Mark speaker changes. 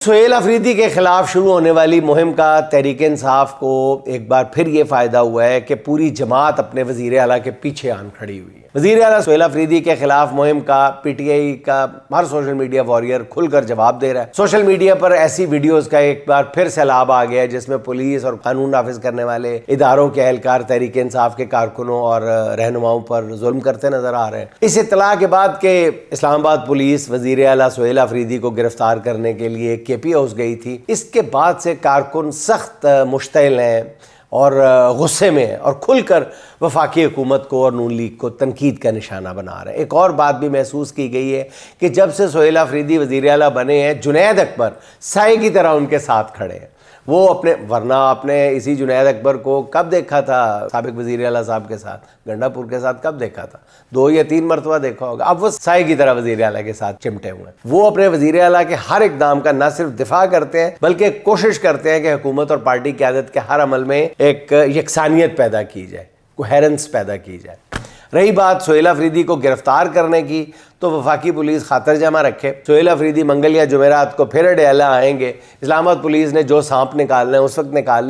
Speaker 1: सुहेल अफरीदी के खिलाफ शुरू होने वाली मुहिम का तहरीक इंसाफ को एक बार फिर ये फायदा हुआ है कि पूरी जमात अपने वजीर आला के पीछे आन खड़ी हुई है। वजीर आला सुहेल अफरीदी के खिलाफ मुहिम का पीटीआई का हर सोशल मीडिया वॉरियर खुलकर जवाब दे रहा है। सोशल मीडिया पर ऐसी वीडियोस का एक बार फिर सैलाब आ गया है जिसमें पुलिस और कानून नाफिज करने वाले इदारों के एहलकार तहरीक इंसाफ के कारकुनों और रहनुमाओं पर जुल्म करते नजर आ रहे हैं। इस इत्तला के बाद के इस्लामाबाद पुलिस वजीर आला सुहेल अफरीदी को गिरफ्तार करने के लिए केपी हाउस गई थी, इसके बाद से कारकुन सख्त मुश्तिल हैं और गुस्से में और खुलकर वफाकी हुकूमत को और नून लीग को तनकीद का निशाना बना रहे हैं। एक और बात भी महसूस की गई है कि जब से सुहेल अफरीदी वज़ीर आला बने हैं, जुनैद अकबर साए की तरह उनके साथ खड़े हैं। वो वरना आपने इसी जुनैद अकबर को कब देखा था साबिक वज़ीर आला साहब के साथ, गंडापुर के साथ कब देखा था? 2 या 3 मरतबा देखा होगा। अब वो साए की तरह वज़ीर आला के साथ चिमटे हुए हैं। वो अपने वज़ीर आला के हर इक़दाम का न सिर्फ दिफा करते हैं बल्कि कोशिश करते हैं कि हुकूमत और पार्टी क़यादत के हर अमल में एक यकसानियत पैदा की जाए, कोहेरेंस पैदा की जाए। रही बात सुहेल अफरीदी को गिरफ्तार करने की, तो वफाकी पुलिस खातर जमा रखे। सुहेल अफरीदी मंगल या जुमेरात को फिर अडयाला आएंगे। इस्लामाबाद पुलिस ने जो सांप निकालना है उस वक्त निकाल लें।